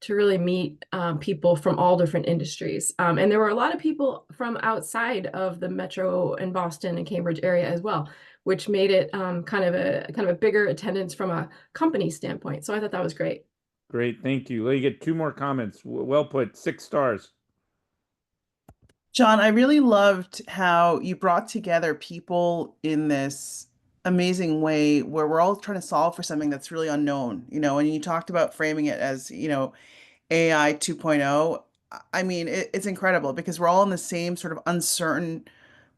to really meet people from all different industries. And there were a lot of people from outside of the metro and Boston and Cambridge area as well, which made it kind of a bigger attendance from a company standpoint. So I thought that was great. Great, thank you. Let you get two more comments. Well put, 6 stars. John, I really loved how you brought together people in this amazing way where we're all trying to solve for something that's really unknown, and you talked about framing it as, AI 2.0. I mean, it's incredible because we're all in the same sort of uncertain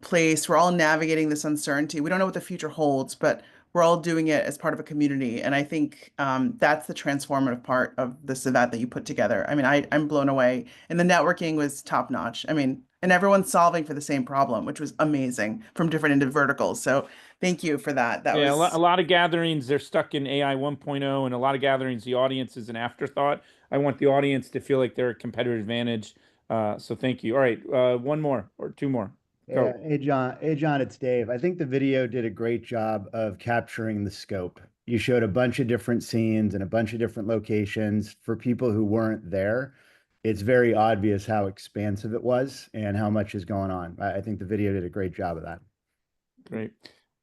place. We're all navigating this uncertainty. We don't know what the future holds, but we're all doing it as part of a community. And I think that's the transformative part of this event that you put together. I mean, I'm blown away. And the networking was top notch. I mean, and everyone's solving for the same problem, which was amazing from different verticals. So thank you for that. That Yeah, a was lot of gatherings, they're stuck in AI 1.0, and a lot of gatherings, the audience is an afterthought. I want the audience to feel like they're a competitive advantage. So thank you. All right, one more or two more. Go. Yeah, hey John, it's Dave. I think the video did a great job of capturing the scope. You showed a bunch of different scenes and a bunch of different locations for people who weren't there. It's very obvious how expansive it was and how much is going on. I think the video did a great job of that. Great.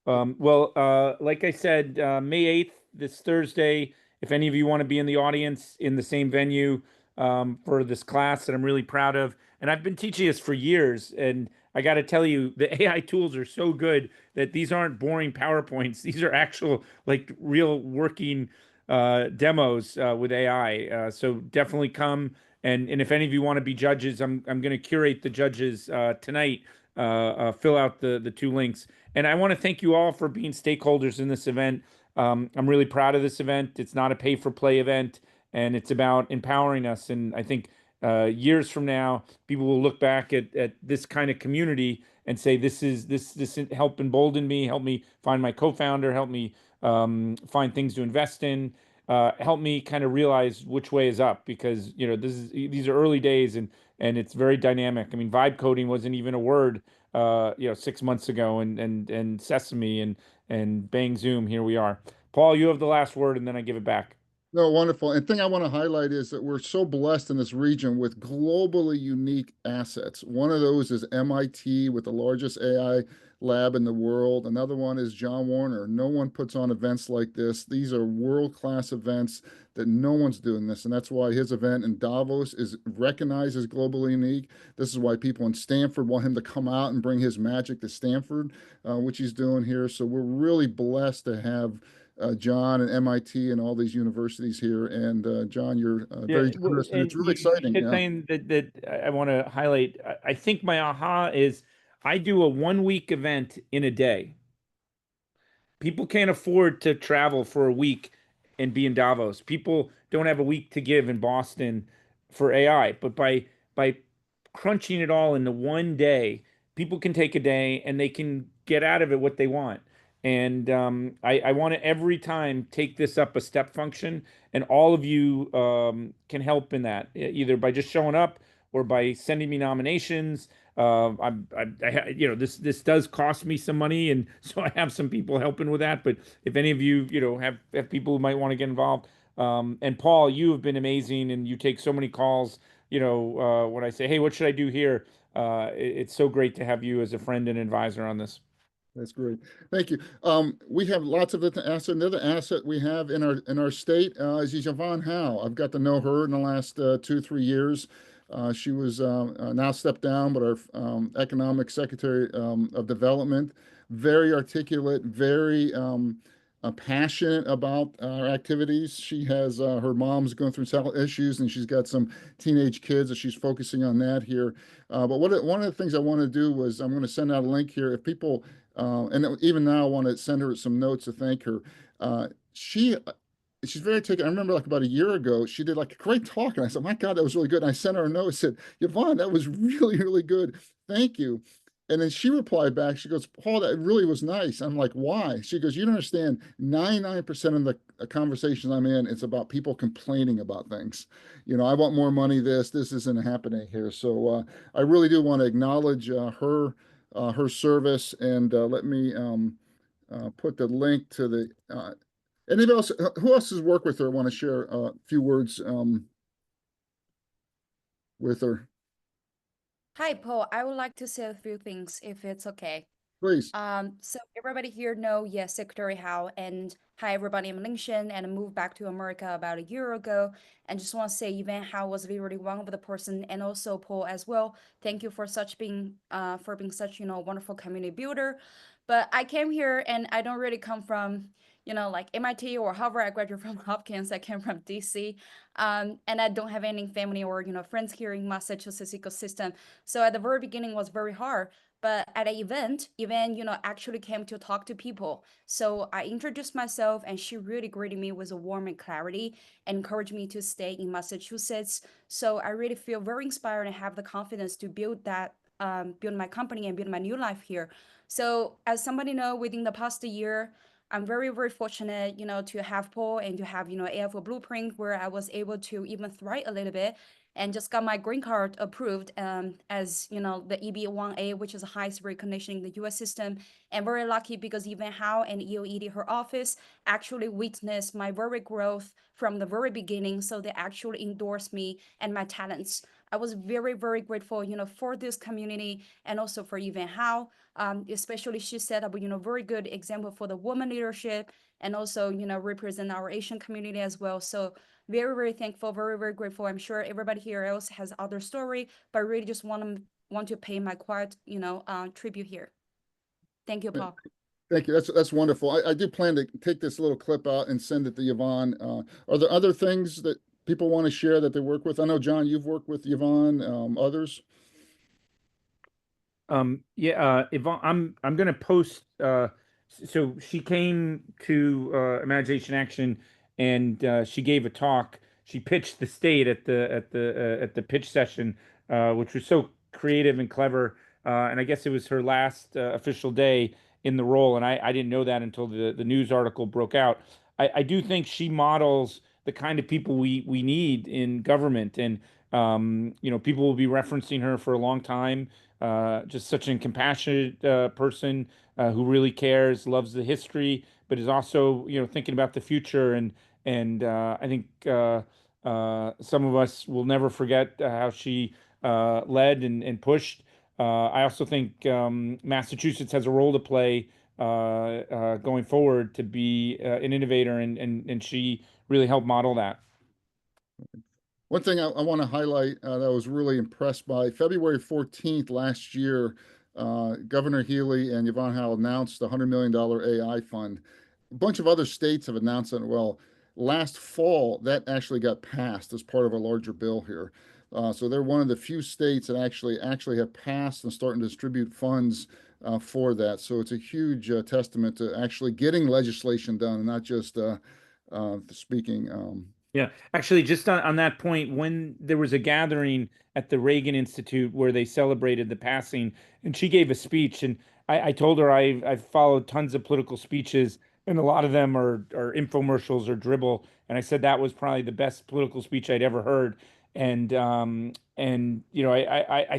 Like I said, May 8th, this Thursday, if any of you want to be in the audience in the same venue for this class that I'm really proud of, and I've been teaching this for years, and I got to tell you, the AI tools are so good that these aren't boring PowerPoints. These are actual, like, real working demos with AI. So definitely come. And if any of you want to be judges, I'm going to curate the judges tonight. Fill out the two links. And I want to thank you all for being stakeholders in this event. I'm really proud of this event. It's not a pay for play event, and it's about empowering us. And I think years from now, people will look back at this kind of community and say, this helped embolden me, help me find my co-founder, help me find things to invest in, help me kind of realize which way is up, because these are early days, and it's very dynamic. I mean, vibe coding wasn't even a word 6 months ago, and Sesame and Bang Zoom, here we are. Paul, you have the last word, and then I give it back. No, wonderful. And thing I want to highlight is that we're so blessed in this region with globally unique assets. One of those is MIT with the largest AI lab in the world. Another one is John Warner. No one puts on events like this. These are world-class events that no one's doing this. And that's why his event in Davos is recognized as globally unique. This is why people in Stanford want him to come out and bring his magic to Stanford, which he's doing here. So we're really blessed to have John and MIT and all these universities here. And John, you're very generous, and it's really exciting. Yeah. Thing that I want to highlight, I think my aha is I do a 1 week event in a day. People can't afford to travel for a week and be in Davos. People don't have a week to give in Boston for AI, but by crunching it all into one day, people can take a day and they can get out of it what they want. And I want to every time take this up a step function, and all of you can help in that, either by just showing up or by sending me nominations. This does cost me some money, and so I have some people helping with that. But if any of you, have people who might want to get involved, and Paul, you have been amazing, and you take so many calls. When I say, "Hey, what should I do here?" It's so great to have you as a friend and advisor on this. That's great. Thank you. We have lots of different assets. Another asset we have in our state is Yvonne Howe. I've got to know her in the last 2-3 years. She was now stepped down, but our economic secretary of development, very articulate, very passionate about our activities. She has her mom's going through several issues, and she's got some teenage kids, and she's focusing on that here. But one of the things I want to do was I'm going to send out a link here. If people, and even now I want to send her some notes to thank her. She's very taken. I remember like about a year ago, she did like a great talk, and I said, "My God, that was really good." And I sent her a note. I said, "Yvonne, that was really, really good. Thank you." And then she replied back. She goes, "Paul, that really was nice." I'm like, "Why?" She goes, "You don't understand. 99% of the conversations I'm in, it's about people complaining about things. I want more money. This isn't happening here." So I really do want to acknowledge her service, and let me put the link to the. Anybody else? Who else has worked with her? Want to share a few words? with her. Hi, Paul. I would like to say a few things if it's okay. Please. So everybody here know, yes, Secretary Howe, and hi everybody, I'm Lingshen, and I moved back to America about a year ago. And just want to say, Yvonne Howe was really one of the person, and also Paul as well. Thank you for being such, wonderful community builder. But I came here, and I don't really come from, like MIT or Harvard. I graduated from Hopkins. I came from DC, and I don't have any family or friends here in Massachusetts ecosystem. So at the very beginning was very hard. But at an event, actually came to talk to people. So I introduced myself, and she really greeted me with a warm and clarity, and encouraged me to stay in Massachusetts. So I really feel very inspired and have the confidence to build my company and build my new life here. So as somebody know, within the past year, I'm very, very fortunate, to have Paul and to have, AFO Blueprint, where I was able to even thrive a little bit and just got my green card approved, as the EB-1A, which is the highest recognition in the U.S. system. And very lucky because even Howe and EOED, her office, actually witnessed my very growth from the very beginning. So they actually endorsed me and my talents. I was very, very grateful, for this community and also for even Howe. Especially she set up, very good example for the woman leadership and also, represent our Asian community as well. So very, very thankful, very, very grateful. I'm sure everybody here else has other story, but I really just want to pay my quiet, tribute here. Thank you, Paul. Thank you. That's wonderful. I do plan to take this little clip out and send it to Yvonne. Are there other things that people want to share that they work with? I know, John, you've worked with Yvonne, others? Yeah, Yvonne, I'm gonna post. So she came to Imagination Action, and she gave a talk. She pitched the state at the pitch session, which was so creative and clever. And I guess it was her last official day in the role, and I didn't know that until the news article broke out. I do think she models the kind of people we need in government, and people will be referencing her for a long time. Just such a compassionate person who really cares, loves the history, but is also thinking about the future. And I think some of us will never forget how she led and pushed. I also think Massachusetts has a role to play going forward to be an innovator, and she really helped model that. One thing I want to highlight that I was really impressed by, February 14th last year, Governor Healy and Yvonne Howe announced the $100 million AI fund. A bunch of other states have announced it. Well, last fall, that actually got passed as part of a larger bill here. So they're one of the few states that actually have passed and starting to distribute funds for that. So it's a huge testament to actually getting legislation done and not just speaking. Yeah, actually, just on that point, when there was a gathering at the Reagan Institute where they celebrated the passing, and she gave a speech, and I told her I've followed tons of political speeches, and a lot of them are infomercials or dribble, and I said that was probably the best political speech I'd ever heard, and I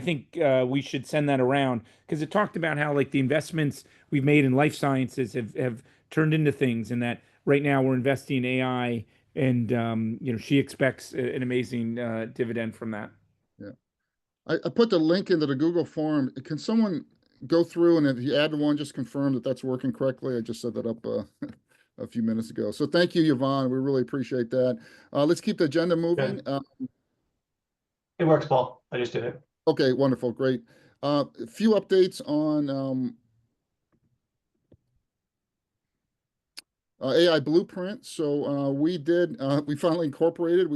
think we should send that around because it talked about how like the investments we've made in life sciences have turned into things, and that right now we're investing in AI. And she expects an amazing dividend from that. Yeah, I put the link into the Google form. Can someone go through and if you add one, just confirm that that's working correctly? I just set that up a few minutes ago. So thank you, Yvonne. We really appreciate that. Let's keep the agenda moving. It works, Paul. I just did it. Okay, wonderful, great. A few updates on AI Blueprint. So we finally incorporated.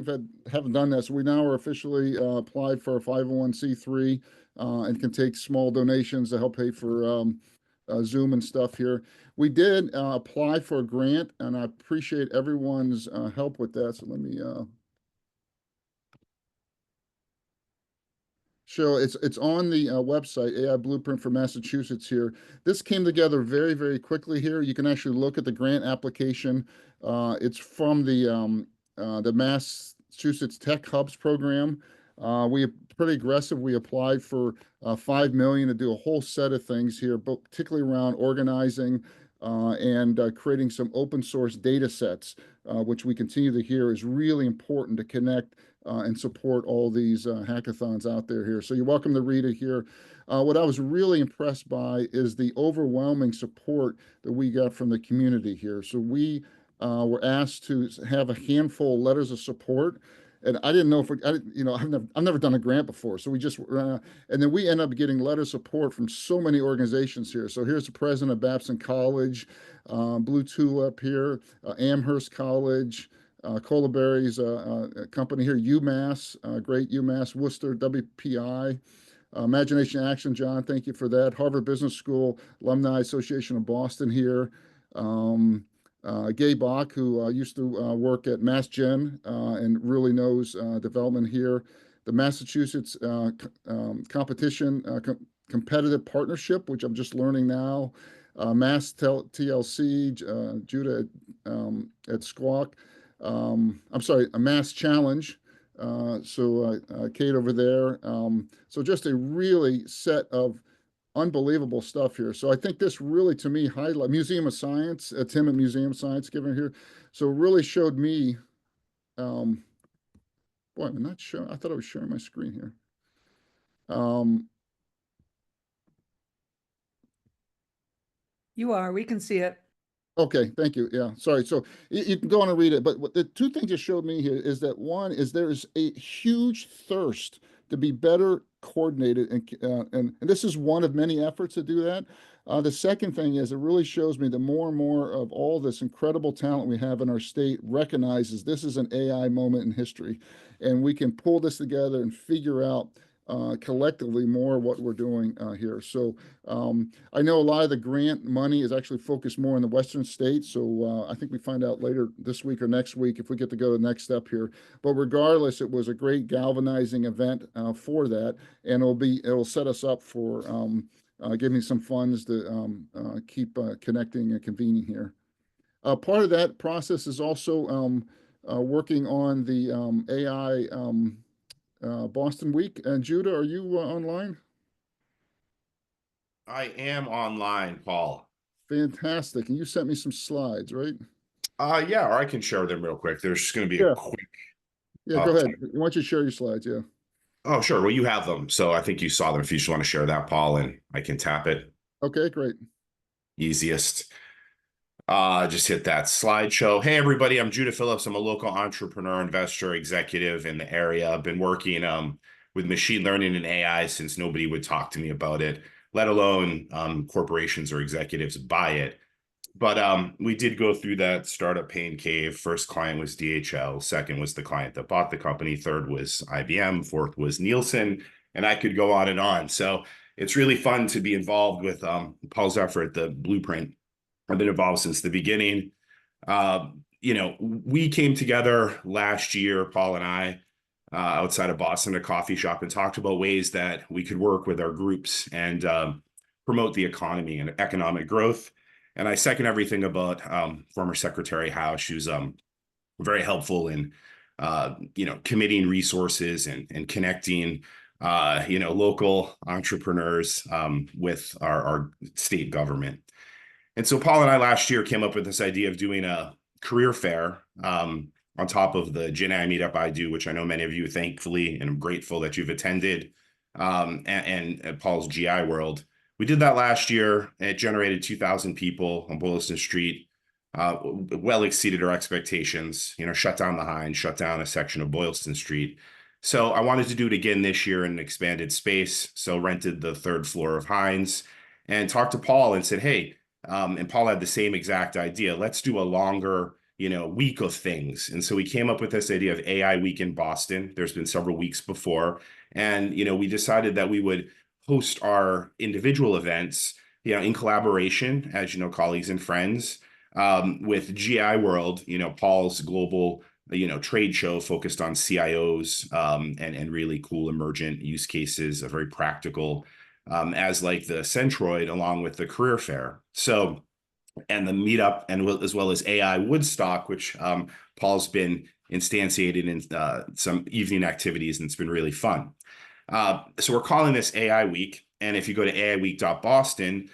Haven't done that. So we now are officially applied for a 501c3 and can take small donations to help pay for Zoom and stuff here. We did apply for a grant, and I appreciate everyone's help with that. So let me show it's on the website, AI Blueprint for Massachusetts here. This came together very, very quickly here. You can actually look at the grant application. It's from the Massachusetts Tech Hubs program. We are pretty aggressive. We applied for $5 million to do a whole set of things here, but particularly around organizing and creating some open source data sets, which we continue to hear is really important to connect and support all these hackathons out there here. So you're welcome to read it here. What I was really impressed by is the overwhelming support that we got from the community here. So we were asked to have a handful of letters of support. And I didn't know if I've never done a grant before. So we just, and then we end up getting letter of support from so many organizations here. So here's the president of Babson College, Blue Tulip here, Amherst College, Colaberry's company here, UMass, great UMass, Worcester, WPI, Imagination Action, John, thank you for that. Harvard Business School, Alumni Association of Boston here. Gay Bach, who used to work at Mass Gen and really knows development here. The Massachusetts Competitive Partnership, which I'm just learning now. Mass TLC, Judah at Squawk. I'm sorry, a Mass Challenge. Kate over there. So just a really set of unbelievable stuff here. So I think this really, to me, highlight Museum of Science, Tim at Museum of Science given here. So really showed me, boy, I'm not sure. I thought I was sharing my screen here. You are, we can see it. Okay, thank you. Yeah, sorry. So you can go on and read it. But what the two things it showed me here is that one is there is a huge thirst to be better coordinated, and this is one of many efforts to do that. The second thing is it really shows me that more and more of all this incredible talent we have in our state recognizes this is an AI moment in history, and we can pull this together and figure out collectively more what we're doing here. So I know a lot of the grant money is actually focused more in the Western states. So I think we find out later this week or next week if we get to go to the next step here. But regardless, it was a great galvanizing event for that, and it'll set us up for giving some funds to keep connecting and convening here. Part of that process is also working on the AI Boston Week. And Judah, are you online? I am online, Paul. Fantastic. And you sent me some slides, right? Yeah, or I can share them real quick. There's just going to be a quick. Yeah, go ahead. Why don't you share your slides? Yeah. Oh, sure. Well, you have them. So I think you saw them. If you just want to share that, Paul, and I can tap it. Okay, great. Easiest. Just hit that slideshow. Hey, everybody, I'm Judah Phillips. I'm a local entrepreneur, investor, executive in the area. I've been working with machine learning and AI since nobody would talk to me about it, let alone corporations or executives buy it. But we did go through that startup pain cave. First client was DHL. Second was the client that bought the company. Third was IBM. Fourth was Nielsen. And I could go on and on. So it's really fun to be involved with Paul's effort, the Blueprint. I've been involved since the beginning. We came together last year, Paul and I, outside of Boston, a coffee shop, and talked about ways that we could work with our groups and promote the economy and economic growth. And I second everything about former Secretary Howe. She was very helpful in, committing resources and connecting, local entrepreneurs with our state government. And so Paul and I last year came up with this idea of doing a career fair on top of the Gen AI meetup I do, which I know many of you, thankfully, and I'm grateful that you've attended, and Paul's GI World. We did that last year. It generated 2,000 people on Boylston Street, well exceeded our expectations, shut down the Hines, shut down a section of Boylston Street. So I wanted to do it again this year in an expanded space. So rented the third floor of Hines and talked to Paul and said, hey, and Paul had the same exact idea. Let's do a longer, week of things. And so we came up with this idea of AI Week in Boston. There's been several weeks before. And, we decided that we would host our individual events, in collaboration, as colleagues and friends, with GI World, Paul's global, trade show focused on CIOs and really cool emergent use cases, a very practical as like the Centroid along with the career fair. So, and the meetup and as well as AI Woodstock, which Paul's been instantiated in some evening activities, and it's been really fun. So we're calling this AI Week. And if you go to aiweek.boston,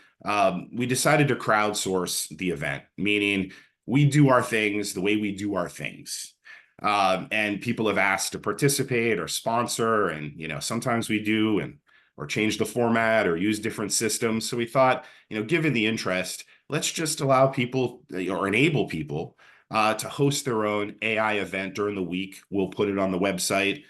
we decided to crowdsource the event, meaning we do our things the way we do our things. And people have asked to participate or sponsor, and sometimes we do, and or change the format or use different systems. So we thought, given the interest, let's just allow people or enable people to host their own AI event during the week. We'll put it on the website.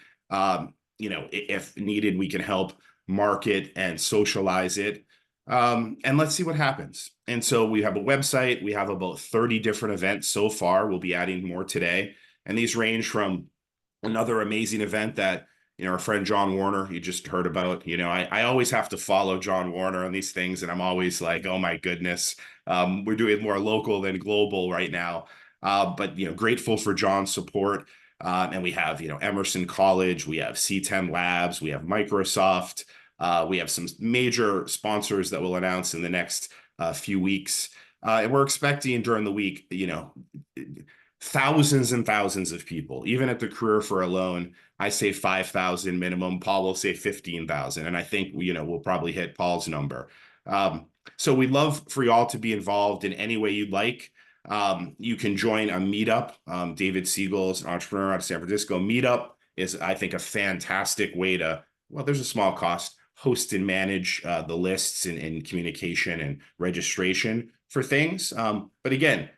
If needed, we can help market and socialize it. And let's see what happens. And so we have a website. We have about 30 different events so far. We'll be adding more today. And these range from another amazing event that, our friend John Warner, you just heard about. I always have to follow John Warner on these things, and I'm always like, oh my goodness, we're doing more local than global right now. But grateful for John's support. And we have, Emerson College, we have C10 Labs, we have Microsoft, we have some major sponsors that we'll announce in the next few weeks. And we're expecting during the week, thousands and thousands of people. Even at the career fair alone, I say 5,000 minimum. Paul will say 15,000. And I think, we'll probably hit Paul's number. So we'd love for you all to be involved in any way you'd like. You can join a meetup. David Siegel's an entrepreneur out of San Francisco. Meetup is, I think, a fantastic way to, well, there's a small cost, host and manage the lists and communication and registration for things. But again,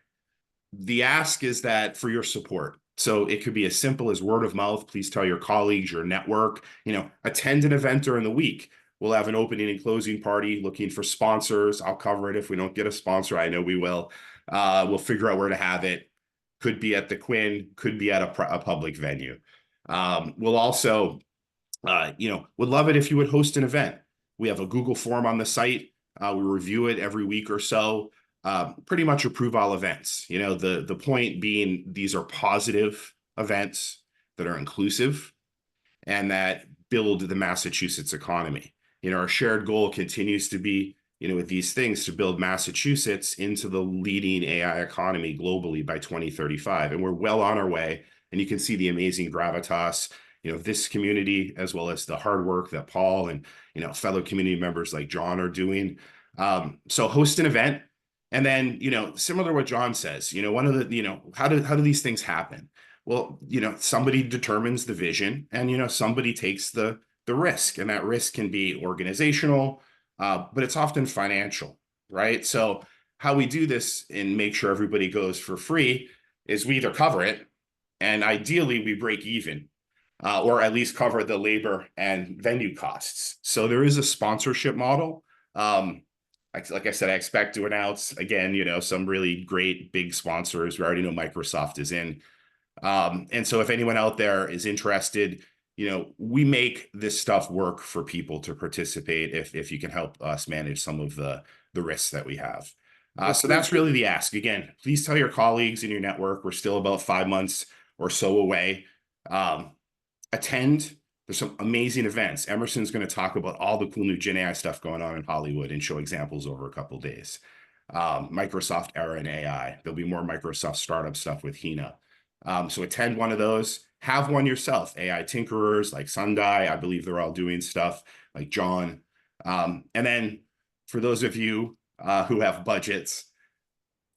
the ask is that for your support. So it could be as simple as word of mouth. Please tell your colleagues, your network, attend an event during the week. We'll have an opening and closing party looking for sponsors. I'll cover it if we don't get a sponsor. I know we will. We'll figure out where to have it. Could be at the Quinn, could be at a public venue. We'll also, would love it if you would host an event. We have a Google form on the site. We review it every week or so. Pretty much approve all events. The point being, these are positive events that are inclusive and that build the Massachusetts economy. Our shared goal continues to be, with these things, to build Massachusetts into the leading AI economy globally by 2035. And we're well on our way. And you can see the amazing gravitas, this community, as well as the hard work that Paul and, fellow community members like John are doing. So host an event. And then, similar to what John says, one of the, how do these things happen? Well, somebody determines the vision and, somebody takes the risk, and that risk can be organizational, but it's often financial, right? So how we do this and make sure everybody goes for free is we either cover it, and ideally we break even, or at least cover the labor and venue costs. So there is a sponsorship model. Like I said, I expect to announce again, some really great big sponsors. We already know Microsoft is in. And so if anyone out there is interested, we make this stuff work for people to participate if you can help us manage some of the risks that we have. So that's really the ask. Again, please tell your colleagues in your network. We're still about 5 months or so away. Attend. There's some amazing events. Emerson's going to talk about all the cool new Gen AI stuff going on in Hollywood and show examples over a couple of days. Microsoft Era and AI. There'll be more Microsoft startup stuff with Hina. So attend one of those. Have one yourself. AI tinkerers like Sundai. I believe they're all doing stuff like John. And then for those of you who have budgets,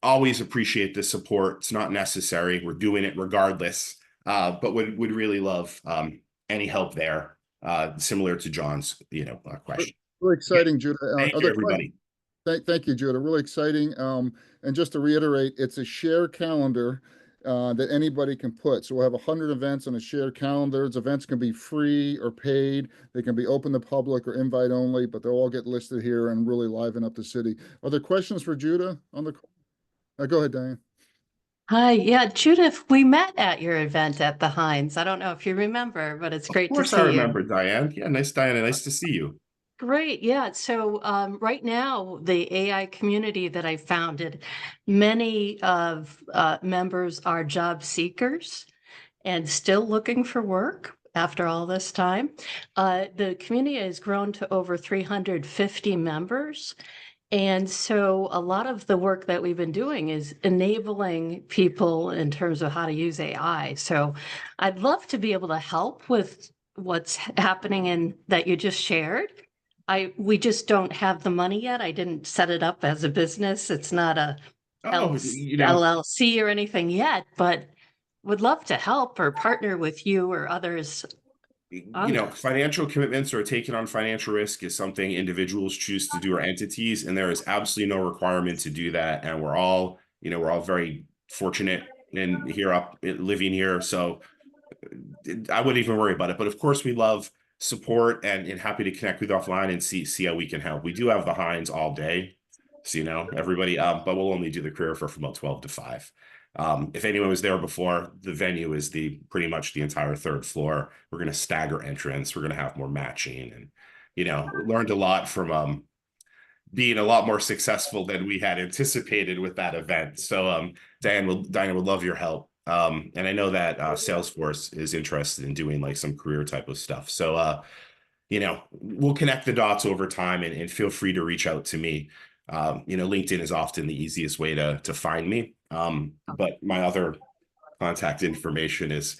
always appreciate the support. It's not necessary. We're doing it regardless. But would really love any help there, similar to John's, question. Really exciting, Judah. Thank you, everybody. Thank you, Judah. Really exciting. And just to reiterate, it's a shared calendar that anybody can put. So we'll have 100 events on a shared calendar. Those events can be free or paid. They can be open to public or invite only, but they'll all get listed here and really liven up the city. Are there questions for Judah on the call? Go ahead, Diane. Hi, yeah, Judith, we met at your event at the Heinz. I don't know if you remember, but it's great to see you. Of course I remember, Diane. Yeah, nice, Diana. Nice to see you. Great, yeah. So right now, the AI community that I founded, many of members are job seekers and still looking for work after all this time. The community has grown to over 350 members. And so a lot of the work that we've been doing is enabling people in terms of how to use AI. So I'd love to be able to help with what's happening in that you just shared. We just don't have the money yet. I didn't set it up as a business. It's not a LLC or anything yet, but would love to help or partner with you or others on that. Financial commitments or taking on financial risk is something individuals choose to do or entities, and there is absolutely no requirement to do that. And we're all very fortunate in living here. So I wouldn't even worry about it. But of course, we love support and happy to connect with you offline and see how we can help. We do have the Heinz all day. So, everybody, but we'll only do the career fair from about 12 to 5. If anyone was there before, the venue is pretty much the entire third floor. We're going to stagger entrance. We're going to have more matching and, learned a lot from being a lot more successful than we had anticipated with that event. So Diana would love your help. And I know that Salesforce is interested in doing like some career type of stuff. So we'll connect the dots over time and feel free to reach out to me. LinkedIn is often the easiest way to find me. But my other contact information is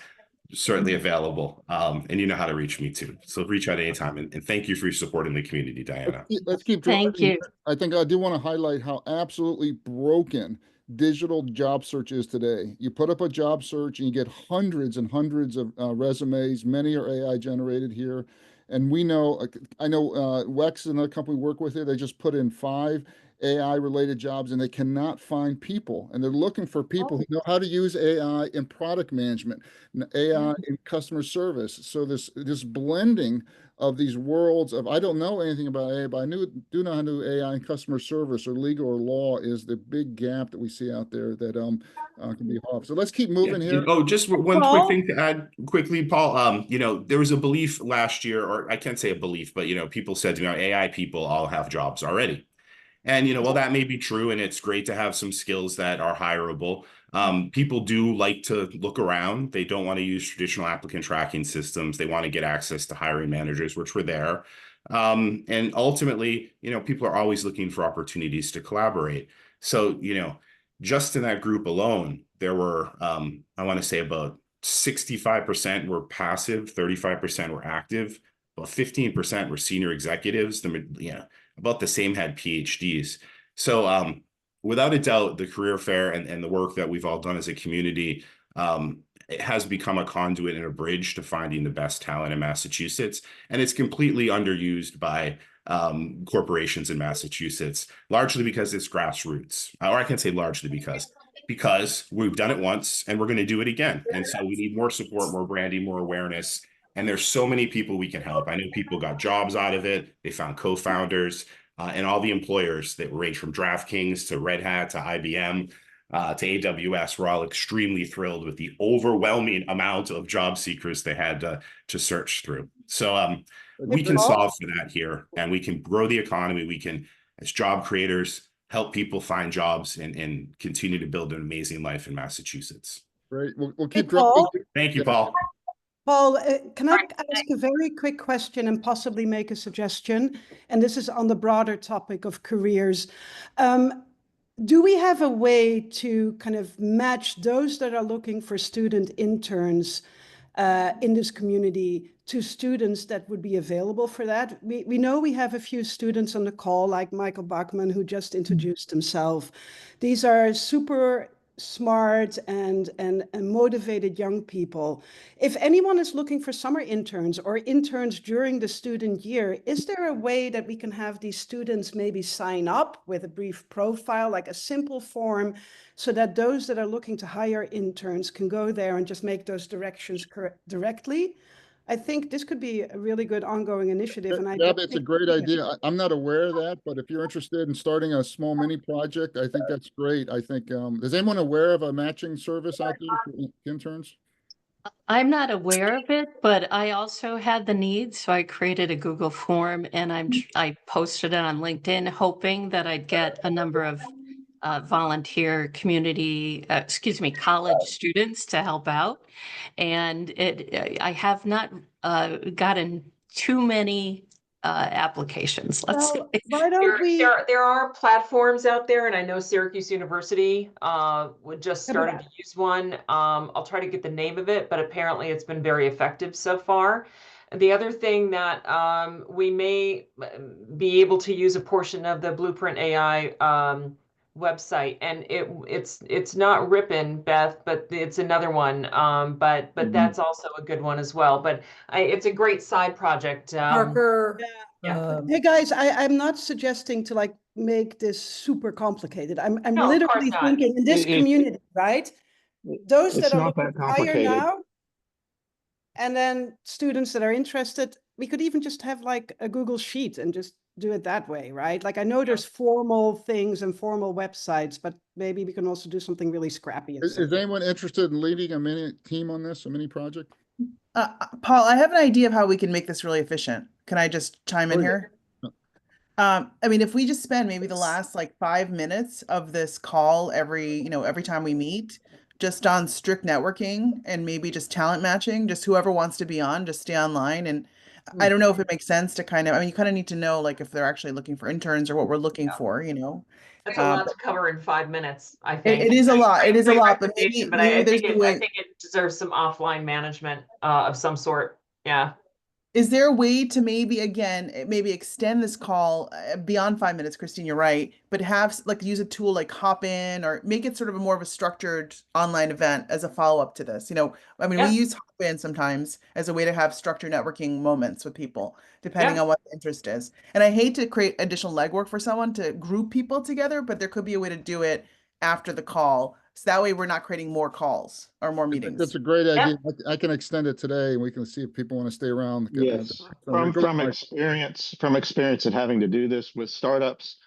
certainly available. And you know how to reach me too. So reach out anytime. And thank you for supporting the community, Diana. Let's keep Thank driving. you. I think I do want to highlight how absolutely broken digital job search is today. You put up a job search and you get hundreds and hundreds of resumes. Many are AI generated here. And I know Wex, another company we work with here, they just put in 5 AI related jobs and they cannot find people. And they're looking for people who know how to use AI in product management, AI in customer service. So this blending of these worlds of, I don't know anything about AI, but I do know how to do AI in customer service or legal or law is the big gap that we see out there that can be off. So let's keep moving here. Oh, just one quick thing to add quickly, Paul. There was a belief last year, or I can't say a belief, but people said, AI people all have jobs already. And, well, that may be true, and it's great to have some skills that are hireable. People do like to look around. They don't want to use traditional applicant tracking systems. They want to get access to hiring managers, which were there. And ultimately, people are always looking for opportunities to collaborate. So, just in that group alone, there were, I want to say about 65% were passive, 35% were active, about 15% were senior executives. About the same had PhDs. So without a doubt, the career fair and the work that we've all done as a community, it has become a conduit and a bridge to finding the best talent in Massachusetts. And it's completely underused by corporations in Massachusetts, largely because it's grassroots. Or I can say largely because we've done it once and we're going to do it again. And so we need more support, more branding, more awareness. And there's so many people we can help. I know people got jobs out of it. They found co-founders and all the employers that range from DraftKings to Red Hat to IBM to AWS were all extremely thrilled with the overwhelming amount of job seekers they had to search through. So we can solve for that here, and we can grow the economy. We can, as job creators, help people find jobs and continue to build an amazing life in Massachusetts. Great. We'll keep Paul? dropping. Thank you, Paul. Paul, can I ask a very quick question and possibly make a suggestion? And this is on the broader topic of careers. Do we have a way to kind of match those that are looking for student interns in this community to students that would be available for that? We know we have a few students on the call, like Michael Bachman, who just introduced himself. These are super smart and motivated young people. If anyone is looking for summer interns or interns during the student year, is there a way that we can have these students maybe sign up with a brief profile, like a simple form, so that those that are looking to hire interns can go there and just make those directions directly? I think this could be a really good ongoing initiative. And It's a great idea. I'm not aware of that, but if you're interested in starting a small mini project, I think that's great. I think, is anyone aware of a matching service out there for interns? I'm not aware of it, but I also had the need, so I created a Google form and I posted it on LinkedIn, hoping that I'd get a number of volunteer community, college students to help out. And I have not gotten too many applications. Let's Well, say. why don't we? There are platforms out there, and I know Syracuse University would just started to use one. I'll try to get the name of it, but apparently it's been very effective so far. The other thing that we may be able to use a portion of the Blueprint AI website, and it's not Rippin, Beth, but it's another one. But that's also a good one as well. But it's a great side project. Parker. Yeah. Hey guys, I'm not suggesting to like make this super complicated. I'm No, of course literally not. thinking in this community, right? Those that It's are not looking that to hire complicated. now, and then students that are interested, we could even just have like a Google Sheet and just do it that way, right? Like I know there's formal things and formal websites, but maybe we can also do something really scrappy and Is simple. anyone interested in leading a mini team on this, a mini project? Paul, I have an idea of how we can make this really efficient. Can I just chime in Oh, yeah. here? I mean, if we just spend maybe the last like 5 minutes of this call every time we meet, just on strict networking and maybe just talent matching, just whoever wants to be on, just stay online. And I don't know if it makes sense to I mean, you kind of need to know like if they're actually looking for interns or what we're looking for, That's a lot to cover in 5 minutes, I It, think. it is a lot. It is a Great lot, but recommendation, but maybe I there's think a way. I think it deserves some offline management of some sort. Yeah. Is there a way to maybe maybe extend this call beyond 5 minutes, Christine, you're right, but have like use a tool like Hopin or make it sort of a more of a structured online event as a follow-up to this. I mean, we Yeah. use Hopin sometimes as a way to have structured networking moments with people, depending Yeah. on what the interest is. And I hate to create additional legwork for someone to group people together, but there could be a way to do it after the call. So that way we're not creating more calls or more meetings. That's a great idea. I can extend it today and we can see if people want to stay around. Yes, So from experience of having to do this with startups,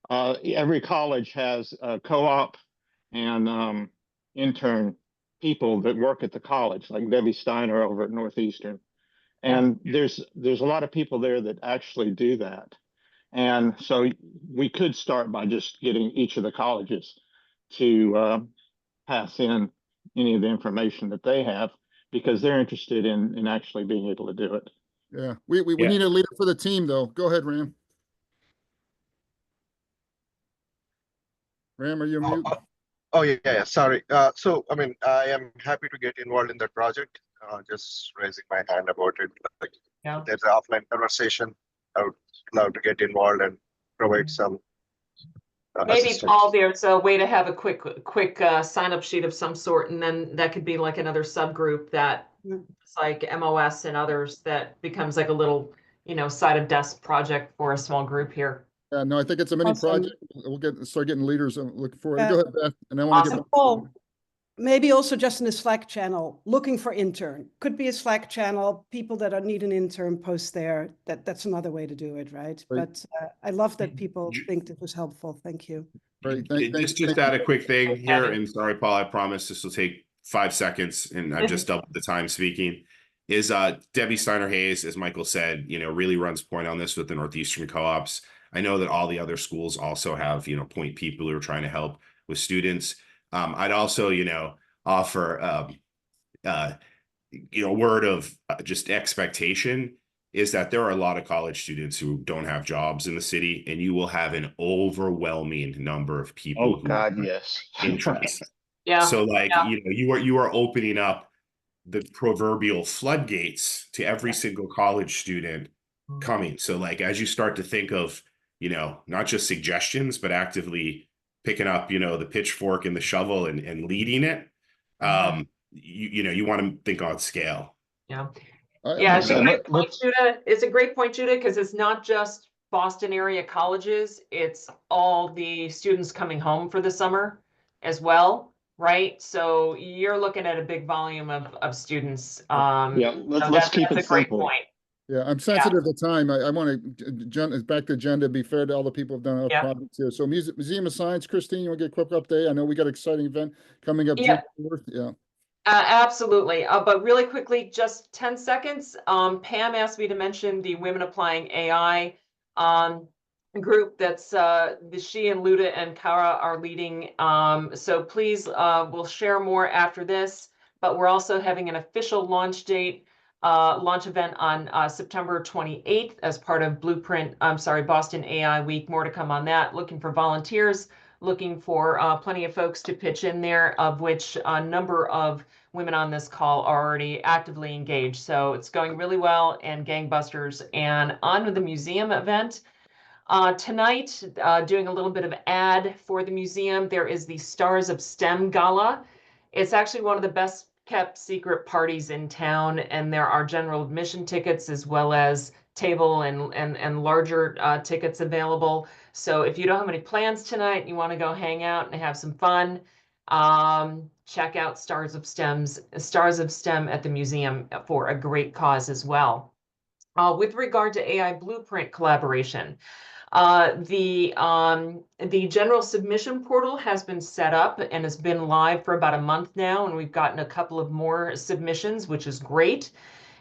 every college has a co-op and intern people that work at the college, like Debbie Steiner over at Northeastern. And there's a lot of people there that actually do that. And so we could start by just getting each of the colleges to pass in any of the information that they have because they're interested in actually being able to do it. Yeah, we need a leader for the team though. Go ahead, Ram. Ram, are you mute? Oh yeah, sorry. So I mean, I am happy to get involved in that project. Just raising my hand about it. Like, there's an offline conversation. I would love to get involved and provide some Maybe assistance. Paul, there's a way to have a quick sign up sheet of some sort, and then that could be like another subgroup that it's like MOS and others that becomes like a little, side of desk project for a small group here. Yeah, no, I think it's a mini Awesome. project. We'll start getting leaders. I'm looking forward. Yeah. Go ahead, Beth. And I want to Awesome. get Paul, maybe also just in the Slack channel, looking for intern. Could be a Slack channel, people that need an intern post there. That's another way to do it, right? But I love that people think this was helpful. Thank you. Great. Just add a quick thing here, and sorry, Paul, I promise this will take 5 seconds, and I've just doubled the time speaking. Is Debbie Steiner Hayes, as Michael said, really runs point on this with the Northeastern co-ops. I know that all the other schools also have, point people who are trying to help with students. I'd also, offer, a word of just expectation is that there are a lot of college students who don't have jobs in the city, and you will have an overwhelming number of people who God, yes. interest. Yeah. So you are opening up the proverbial floodgates to every single college student coming. So as you start to think of, not just suggestions, but actively picking up, the pitchfork and the shovel and leading it, you want to think on scale. Yeah. Yeah, it's a great point, Judah. It's a great point, Judah, because it's not just Boston area colleges, it's all the students coming home for the summer as well, right? So you're looking at a big volume of students. Let's keep it that's a great simple. point. Yeah, I'm sensitive to time. I want to back to agenda, be fair to all the people who've done our projects here. So Museum of Science, Christine, you want to get a quick update? I know we got an exciting event coming up June 4th. Yeah. Absolutely. But really quickly, just 10 seconds. Pam asked me to mention the Women Applying AI group that's she and Luda and Kara are leading. So please, we'll share more after this, but we're also having an official launch event on September 28th as part of Boston AI Week. More to come on that. Looking for volunteers, looking for plenty of folks to pitch in there, of which a number of women on this call are already actively engaged. So it's going really well and gangbusters. And on with the museum event. Tonight, doing a little bit of ad for the museum, there is the Stars of STEM Gala. It's actually one of the best kept secret parties in town, and there are general admission tickets as well as table and larger tickets available. So if you don't have any plans tonight and you want to go hang out and have some fun, check out Stars of STEM at the museum for a great cause as well. With regard to AI Blueprint collaboration, the general submission portal has been set up and has been live for about a month now, and we've gotten a couple of more submissions, which is great.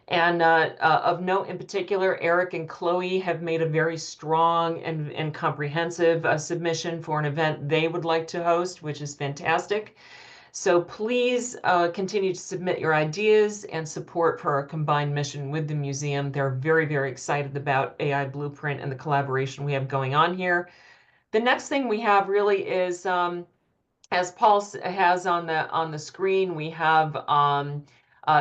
And of note in particular, Eric and Chloe have made a very strong and comprehensive submission for an event they would like to host, which is fantastic. So please continue to submit your ideas and support for our combined mission with the museum. They're very, very excited about AI Blueprint and the collaboration we have going on here. The next thing we have really is, as Paul has on the screen, we have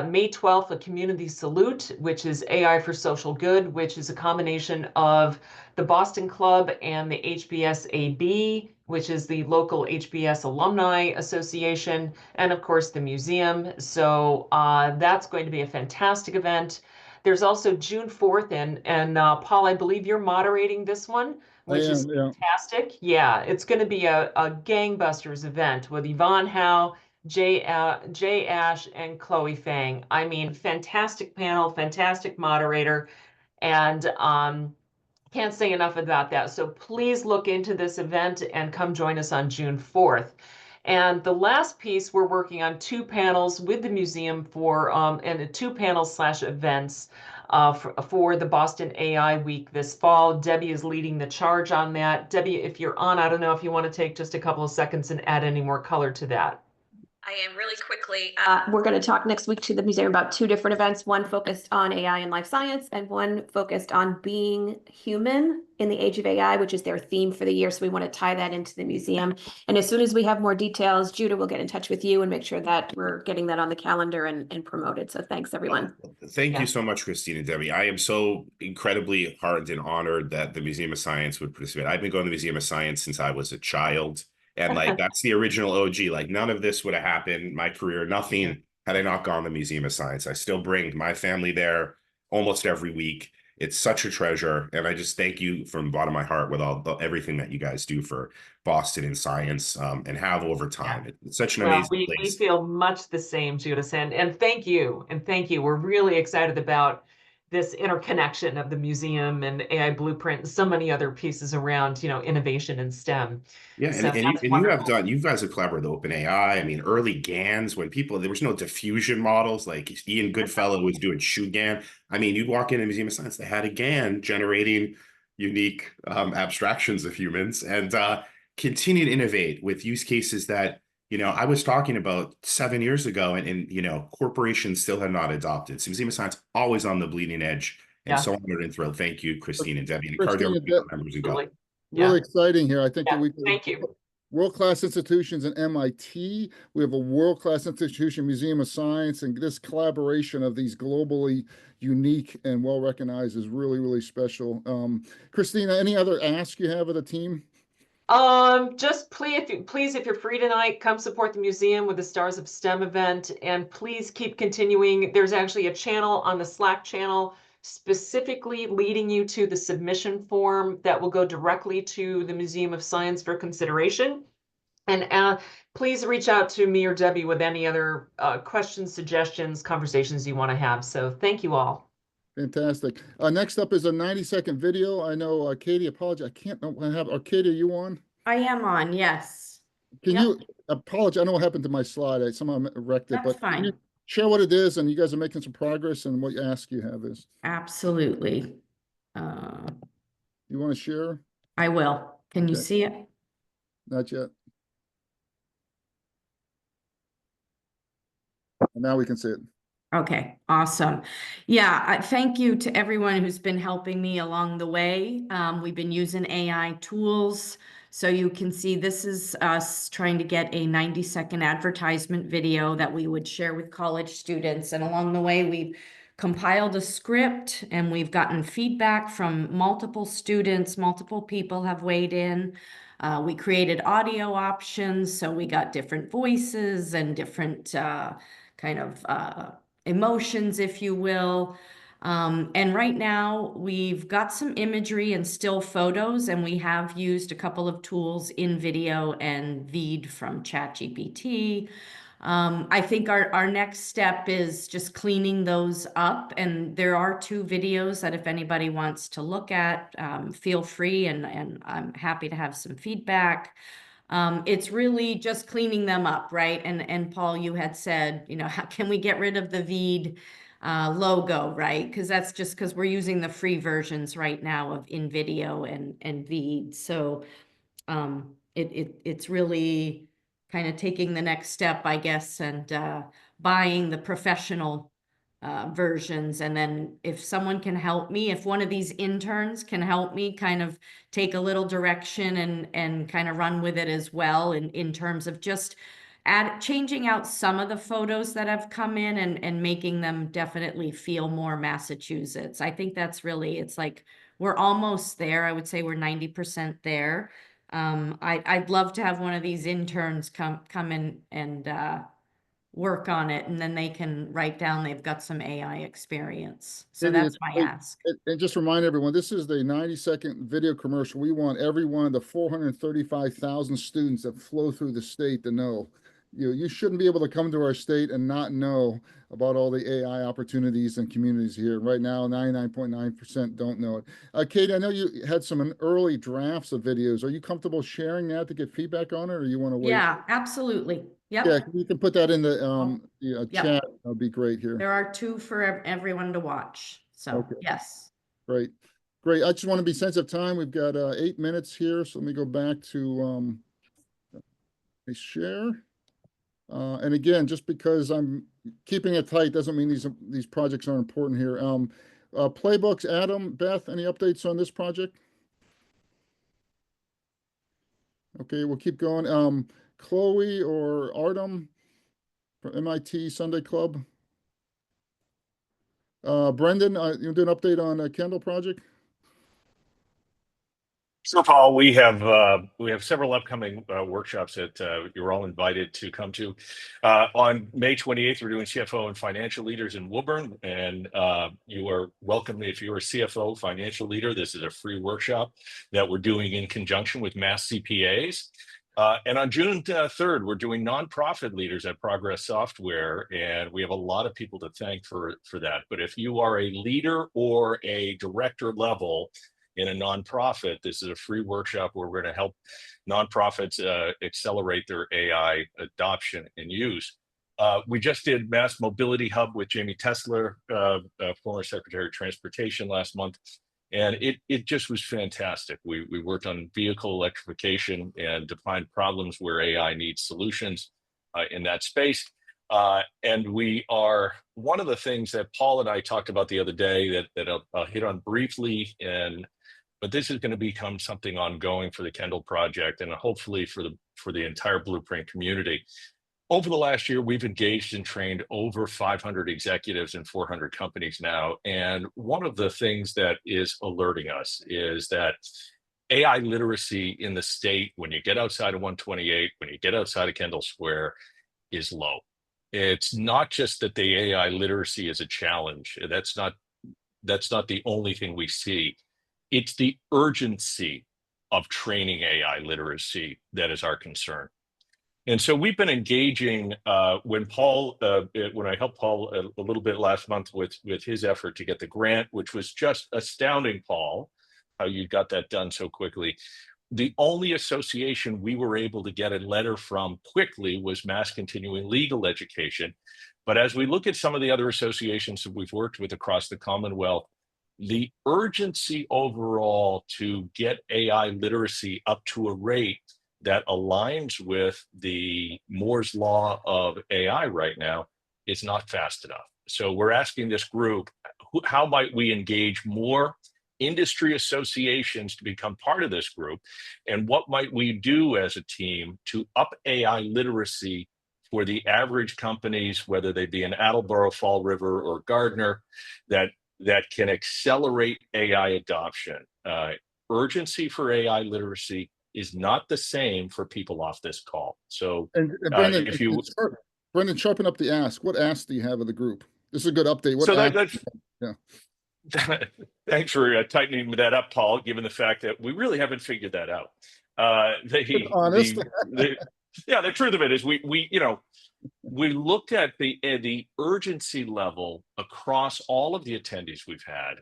May 12th, a community salute, which is AI for social good, which is a combination of the Boston Club and the HBSAB, which is the local HBS Alumni Association, and of course the museum. So that's going to be a fantastic event. There's also June 4th, and Paul, I believe you're moderating this one, which is fantastic. Yeah, it's going to be a gangbusters event with Yvonne Howe, Jay Ash, and Chloe Fang. I mean, fantastic panel, fantastic moderator, and can't say enough about that. So please look into this event and come join us on June 4th. And the last piece, we're working on 2 panels with the museum for and 2 panels / events for the Boston AI Week this fall. Debbie is leading the charge on that. Debbie, if you're on, I don't know if you want to take just a couple of seconds and add any more color to that. I am really quickly. We're going to talk next week to the museum about 2 different events, one focused on AI and life science, and one focused on being human in the age of AI, which is their theme for the year. So we want to tie that into the museum. And as soon as we have more details, Judah will get in touch with you and make sure that we're getting that on the calendar and promoted. So thanks, everyone. Thank you so much, Christine and Debbie. I am so incredibly heartened and honored that the Museum of Science would participate. I've been going to the Museum of Science since I was a child. And like, that's the original OG. Like, none of this would have happened, my career, nothing, had I not gone to the Museum of Science. I still bring my family there almost every week. It's such a treasure. And I just thank you from the bottom of my heart with everything that you guys do for Boston and science and have over time. It's such an amazing place. We feel much the same, Judith, and thank you. And thank you. We're really excited about this interconnection of the museum and AI Blueprint and so many other pieces around, innovation in STEM. Yeah, so and you guys have collaborated with OpenAI. I mean, early GANs when there was no diffusion models, like Ian Goodfellow was doing ShoeGAN. I mean, you walk into the Museum of Science, they had a GAN generating unique abstractions of humans and continue to innovate with use cases that, I was talking about 7 years ago and corporations still have not adopted. So Museum of Science always on the bleeding edge. And so honored and thrilled. Thank you, Christine and Debbie, and encourage everyone members to go. Really exciting here. I think that we thank you. World-class institutions in MIT. We have a world-class institution, Museum of Science, and this collaboration of these globally unique and well-recognized is really, really special. Christina, any other ask you have of the team? Just please, if you're free tonight, come support the museum with the Stars of STEM event, and please keep continuing. There's actually a channel on the Slack channel specifically leading you to the submission form that will go directly to the Museum of Science for consideration. And please reach out to me or Debbie with any other questions, suggestions, conversations you want to have. So thank you all. Fantastic. Next up is a 90-second video. I know, Katie, apologize. I can't have, Katie, are you on? I am on, yes. Can you apologize? I know what happened to my slide. I somehow wrecked it. That's but fine. Can you share what it is, and you guys are making some progress, and what ask you have is? Absolutely. You want to share? I will. Can you see it? Not yet. Now we can see it. Okay, awesome. Yeah, thank you to everyone who's been helping me along the way. We've been using AI tools. So you can see this is us trying to get a 90-second advertisement video that we would share with college students. And along the way, we've compiled a script, and we've gotten feedback from multiple students. Multiple people have weighed in. We created audio options, so we got different voices and different kind of emotions, if you will. And right now we've got some imagery and still photos, and we have used a couple of tools in video and Veed from ChatGPT. I think our next step is just cleaning those up. And there are 2 videos that if anybody wants to look at, feel free, and I'm happy to have some feedback. It's really just cleaning them up, right? And Paul, you had said, you know, how can we get rid of the Veed logo, right? Because that's just because we're using the free versions right now of InVideo and Veed. So it's really kind of taking the next step, I guess, and buying the professional versions. And then if someone can help me, if one of these interns can help me kind of take a little direction and kind of run with it as well in terms of just changing out some of the photos that have come in and making them definitely feel more Massachusetts. I think that's really, it's like we're almost there. I would say we're 90% there. I'd love to have one of these interns come in and work on it, and then they can write down they've got some AI experience. So that's my ask. And just remind everyone, this is the 90-second video commercial. We want every one of the 435,000 students that flow through the state to know. You shouldn't be able to come to our state and not know about all the AI opportunities and communities here. Right now, 99.9% don't know it. Katie, I know you had some early drafts of videos. Are you comfortable sharing that to get feedback on it, or you want to wait? Yeah, absolutely. Yep. Yeah, you can put that in the Yep. chat. That'll be great here. There are 2 for everyone to watch. So Okay. yes. Great. Great. I just want to be sensitive of time. We've got 8 minutes here. So let me go back to share. And again, just because I'm keeping it tight doesn't mean these projects aren't important here. Playbooks, Adam, Beth, any updates on this project? Okay, we'll keep going. Chloe or Artem from MIT Sunday Club. Brendan, you do an update on a Kendall project? So, Paul, we have several upcoming workshops that you're all invited to come to. On May 28th, we're doing CFO and financial leaders in Woburn, and you are welcome if you're a CFO financial leader. This is a free workshop that we're doing in conjunction with Mass CPAs. And on June 3rd, we're doing nonprofit leaders at Progress Software, and we have a lot of people to thank for that. But if you are a leader or a director level in a nonprofit, this is a free workshop where we're going to help nonprofits accelerate their AI adoption and use. We just did Mass Mobility Hub with Jamie Tesler, former Secretary of Transportation, last month. And it just was fantastic. We worked on vehicle electrification and defined problems where AI needs solutions in that space. And we are, one of the things that Paul and I talked about the other day that I'll hit on briefly, but this is going to become something ongoing for the Kendall Project and hopefully for the entire Blueprint community. Over the last year, we've engaged and trained over 500 executives in 400 companies now. And one of the things that is alerting us is that AI literacy in the state, when you get outside of 128, when you get outside of Kendall Square, is low. It's not just that the AI literacy is a challenge. That's not the only thing we see. It's the urgency of training AI literacy that is our concern. And so we've been engaging when I helped Paul a little bit last month with his effort to get the grant, which was just astounding, Paul, how you got that done so quickly. The only association we were able to get a letter from quickly was Mass Continuing Legal Education. But as we look at some of the other associations that we've worked with across the Commonwealth, the urgency overall to get AI literacy up to a rate that aligns with the Moore's law of AI right now is not fast enough. So we're asking this group, how might we engage more industry associations to become part of this group? And what might we do as a team to up AI literacy for the average companies, whether they be in Attleboro, Fall River, or Gardner, that can accelerate AI adoption. Urgency for AI literacy is not the same for people off this call. So, Brendan, if you, Brendan, sharpen up the ask. What ask do you have of the group? This is a good update. What so ask? Yeah. Thanks for tightening that up, Paul, given the fact that we really haven't figured that out. Honest. Yeah, the truth of it is we looked at the urgency level across all of the attendees we've had,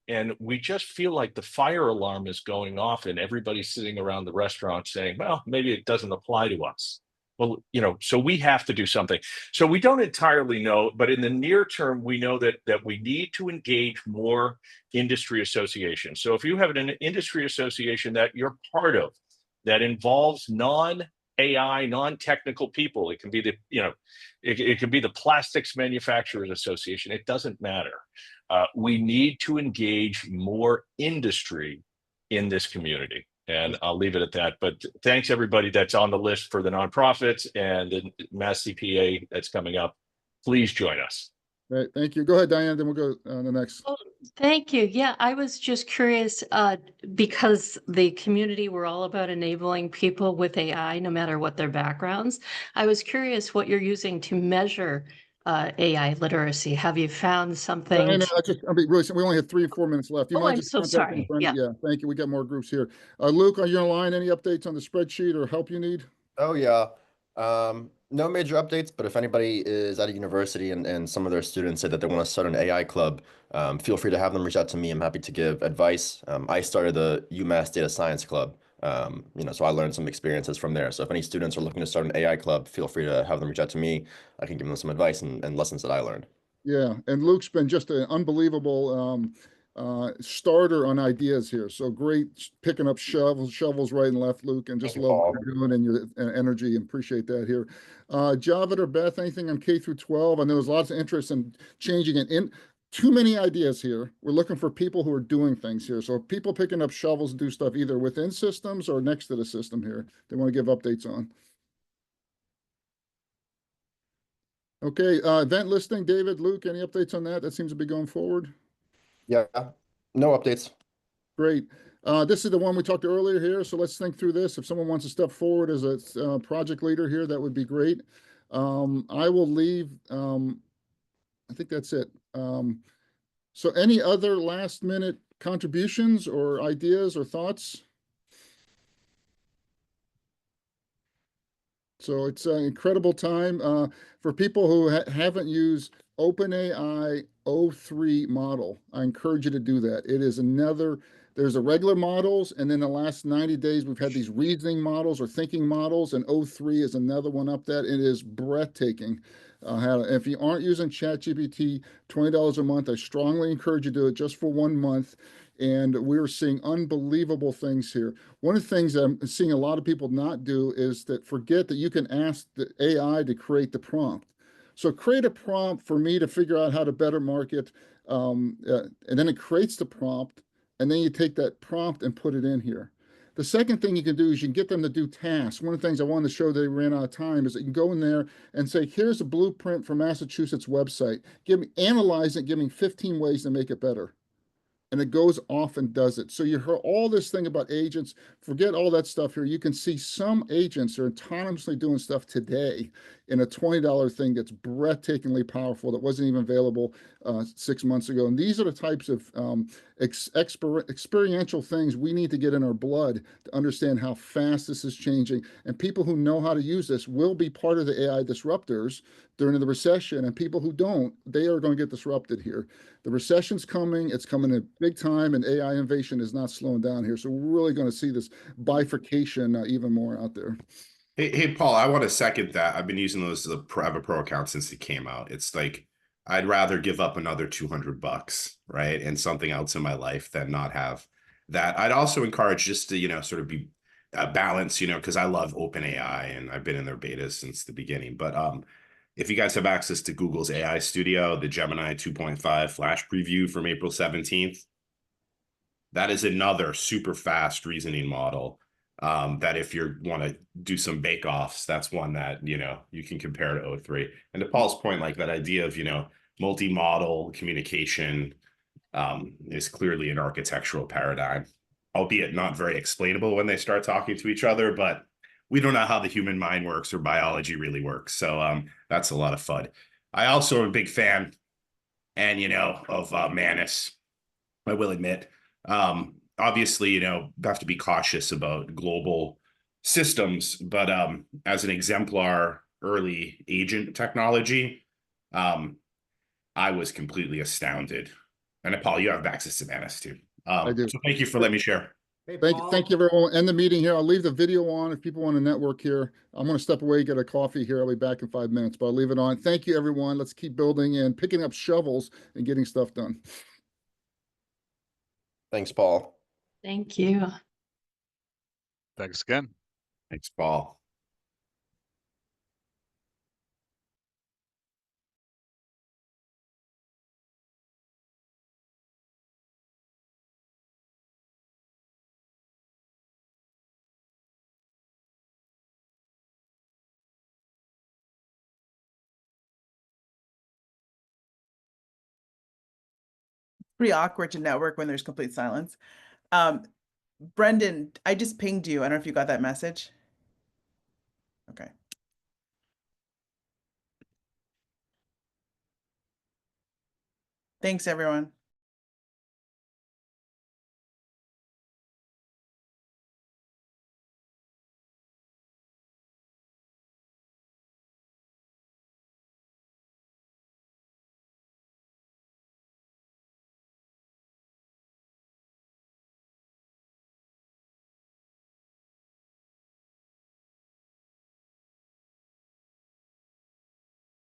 and we just feel like the fire alarm is going off and everybody's sitting around the restaurant saying, well, maybe it doesn't apply to us. Well, so we have to do something. So we don't entirely know, but in the near term, we know that we need to engage more industry associations. So if you have an industry association that you're part of that involves non-AI, non-technical people, it can be it can be the Plastics Manufacturers Association. It doesn't matter. We need to engage more industry in this community. And I'll leave it at that. But thanks everybody that's on the list for the nonprofits and the Mass CPA that's coming up. Please join us. Right, thank you. Go ahead, Diane, then we'll go on the next. Oh, thank you. Yeah, I was just curious because the community, we're all about enabling people with AI, no matter what their backgrounds. I was curious what you're using to measure AI literacy. Have you found something? Diana, I'll be really, we only have 3 or 4 minutes left. You Oh, mind I'm just so sorry. Yeah, thank you. We got more groups here. Luke, are you online? Any updates on the spreadsheet or help you need? Oh yeah. No major updates, but if anybody is at a university and some of their students say that they want to start an AI club, feel free to have them reach out to me. I'm happy to give advice. I started the UMass Data Science Club, so I learned some experiences from there. So if any students are looking to start an AI club, feel free to have them reach out to me. I can give them some advice and lessons that I learned. Yeah, and Luke's been just an unbelievable starter on ideas here. So great picking up shovels right and left, Luke, and just love what you're doing and your energy. Appreciate that here. Javed or Beth, anything on K through 12? I know there's lots of interest in changing it. In too many ideas here. We're looking for people who are doing things here. So people picking up shovels and do stuff either within systems or next to the system here. They want to give updates on. Okay, event listing, David, Luke, any updates on that? That seems to be going forward. Yeah, no updates. Great. This is the one we talked earlier here, so let's think through this. If someone wants to step forward as a project leader here, that would be great. I will leave, I think that's it. So any other last minute contributions or ideas or thoughts? So it's an incredible time for people who haven't used OpenAI O3 model. I encourage you to do that. It is there's a regular models, and then the last 90 days, we've had these reasoning models or thinking models, and O3 is another one up that. It is breathtaking. If you aren't using ChatGPT, $20 a month, I strongly encourage you to do it just for 1 month. And we're seeing unbelievable things here. One of the things I'm seeing a lot of people not do is that forget that you can ask the AI to create the prompt. So create a prompt for me to figure out how to better market, and then it creates the prompt, and then you take that prompt and put it in here. The second thing you can do is you can get them to do tasks. One of the things I wanted to show they ran out of time is that you can go in there and say, here's a blueprint for Massachusetts website. Analyze it, give me 15 ways to make it better. And it goes off and does it. So you heard all this thing about agents. Forget all that stuff here. You can see some agents are autonomously doing stuff today in a $20 thing that's breathtakingly powerful that wasn't even available 6 months ago. And these are the types of experiential things we need to get in our blood to understand how fast this is changing. And people who know how to use this will be part of the AI disruptors during the recession. And people who don't, they are going to get disrupted here. The recession's coming. It's coming in big time, and AI innovation is not slowing down here. So we're really going to see this bifurcation even more out there. Hey, Paul, I want to second that. I've been using those as I have a pro account since it came out. It's like, I'd rather give up another $200, right? And something else in my life than not have that. I'd also encourage just to, sort of be balanced, because I love OpenAI and I've been in their betas since the beginning. But if you guys have access to Google's AI Studio, the Gemini 2.5 flash preview from April 17th, that is another super fast reasoning model That if you want to do some bake-offs, that's one that, you can compare to O3. And to Paul's point, like that idea of, multi-model communication is clearly an architectural paradigm, albeit not very explainable when they start talking to each other, but we don't know how the human mind works or biology really works. So that's a lot of fun. I also am a big fan, and, of Manus, I will admit. Obviously, have to be cautious about global systems, but as an exemplar early agent technology, I was completely astounded. And Paul, you have access to Manus too. I do. So thank you for letting me share. Hey, Thank you, everyone. End the meeting here. I'll leave the video on if people want to network here. I'm going to step away, get a coffee here. I'll be back in 5 minutes, but I'll leave it on. Thank you, everyone. Let's keep building and picking up shovels and getting stuff done. Thanks, Paul. Thank you. Thanks again. Thanks, Paul. Pretty awkward to network when there's complete silence. Brendan, I just pinged you. I don't know if you got that message. Okay. Thanks, everyone.